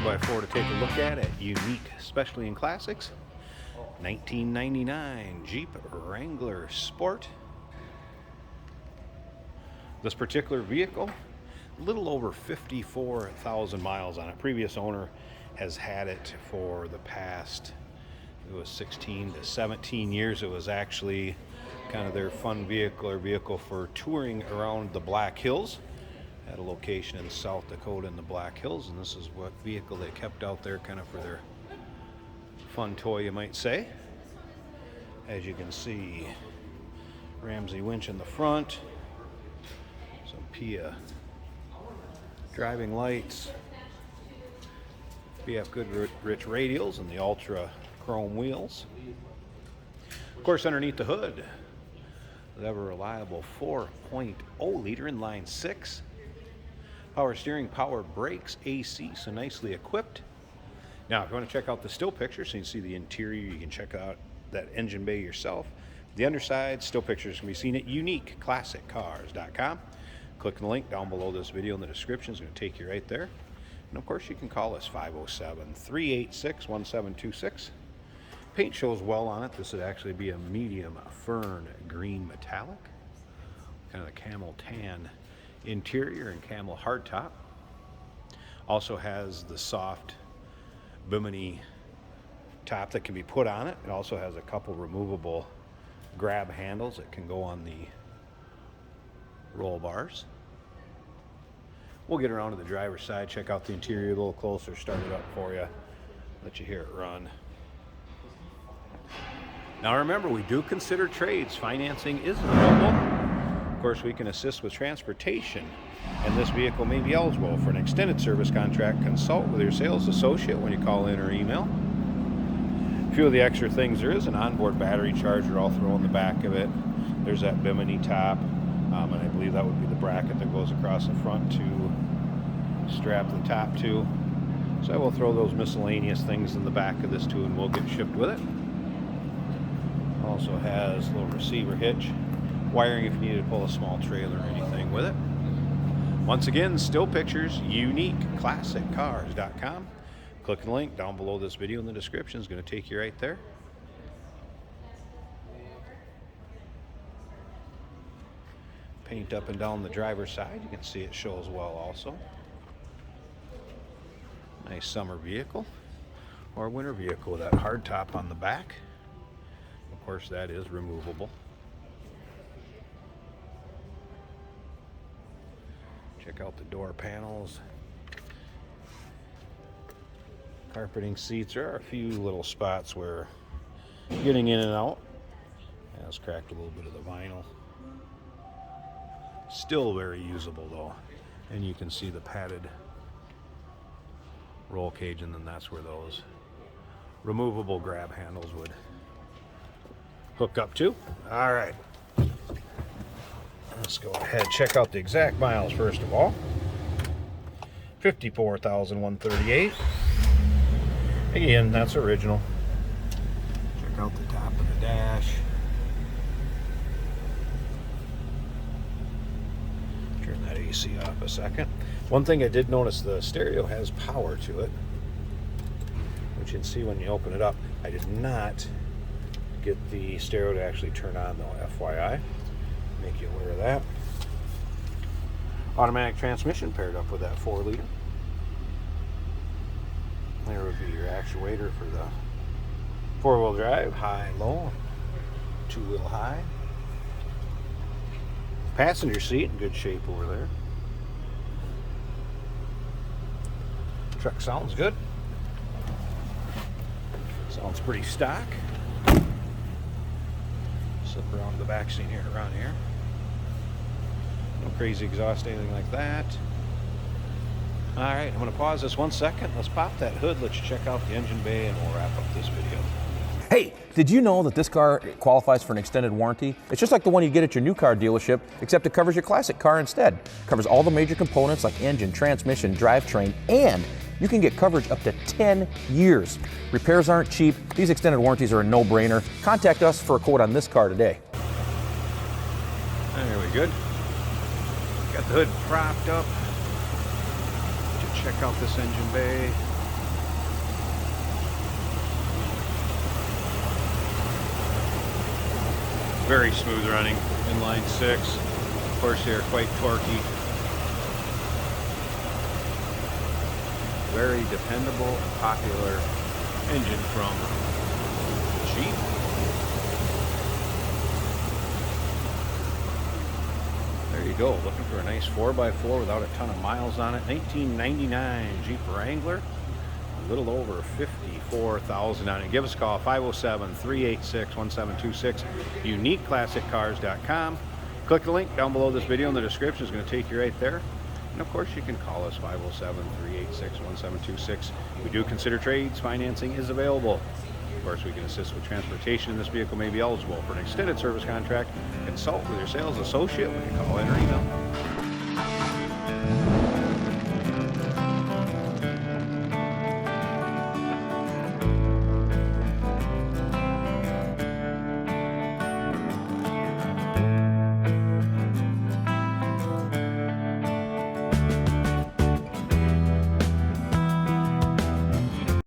4x4 to take a look at Unique, especially in classics. 1999 Jeep Wrangler Sport. This particular vehicle, a little over 54,000 miles on it. Previous owner has had it for the past, it was 16 to 17 years. It was actually kind of their fun vehicle or vehicle for touring around the Black Hills. Had a location in South Dakota in the Black Hills, and this is what vehicle they kept out there kind of for their fun toy, you might say. As you can see, Ramsey winch in the front, some PIA driving lights, BF Goodrich radials, and the Ultra chrome wheels. Of course, underneath the hood, the ever reliable 4.0 liter inline 6. Power steering, power brakes, AC, so nicely equipped. Now, if you want to check out the still pictures so you can see the interior, you can check out that engine bay yourself. The underside, still pictures can be seen at uniqueclassiccars.com. Click the link down below this video in the description. It's going to take you right there. And of course, you can call us 507-386-1726. Paint shows well on it. This would actually be a medium fern green metallic. Kind of a camel tan interior and camel hardtop. Also has the soft bimini top that can be put on it. It also has a couple removable grab handles that can go on the roll bars. We'll get around to the driver's side, check out the interior a little closer, start it up for you, let you hear it run. Now remember, we do consider trades. Financing is available. Of course, we can assist with transportation, and this vehicle may be eligible for an extended service contract. Consult with your sales associate when you call in or email. A few of the extra things: there is an onboard battery charger I'll throw in the back of it. There's that bimini top, and I believe that would be the bracket that goes across the front to strap the top to. So I will throw those miscellaneous things in the back of this too, and we'll get shipped with it. Also has a little receiver hitch, wiring if you need to pull a small trailer or anything with it. Once again, still pictures, uniqueclassiccars.com. Click the link down below this video in the description. It's going to take you right there. Paint up and down the driver's side. You can see it shows well also. Nice summer vehicle or winter vehicle with that hard top on the back. Of course, that is removable. Check out the door panels. Carpeting seats. There are a few little spots where getting in and out has cracked a little bit of the vinyl. Still very usable though. And you can see the padded roll cage, and then that's where those removable grab handles would hook up to. All right. Let's go ahead, check out the exact miles first of all. 54,138. Again, that's original. Check out the top of the dash. Turn that AC off a second. One thing I did notice, the stereo has power to it, which you can see when you open it up. I did not get the stereo to actually turn on though, FYI. Make you aware of that. Automatic transmission paired up with that 4-liter. There would be your actuator for the 4-wheel drive, high, low, 2-wheel high. Passenger seat in good shape over there. Truck sounds good. Sounds pretty stock. Slip around the back seat here, around here. No crazy exhaust, anything like that. All right, I'm going to pause this 1 second. Let's pop that hood, let you check out the engine bay, and we'll wrap up this video. Hey, did you know that this car qualifies for an extended warranty? It's just like the one you get at your new car dealership, except it covers your classic car instead. It covers all the major components like engine, transmission, drivetrain, and you can get coverage up to 10 years. Repairs aren't cheap. These extended warranties are a no-brainer. Contact us for a quote on this car today. There we go. Got the hood propped up. Check out this engine bay. Very smooth running, inline six. Of course, they are quite torquey. Very dependable and popular engine from Jeep. There you go, looking for a nice 4x4 without a ton of miles on it. 1999 Jeep Wrangler, a little over 54,000 on it. Give us a call, 507-386-1726, uniqueclassiccars.com. Click the link down below this video in the description. It's going to take you right there. And of course, you can call us, 507-386-1726. We do consider trades. Financing is available. Of course, we can assist with transportation, and this vehicle may be eligible for an extended service contract. Consult with your sales associate when you call in or email.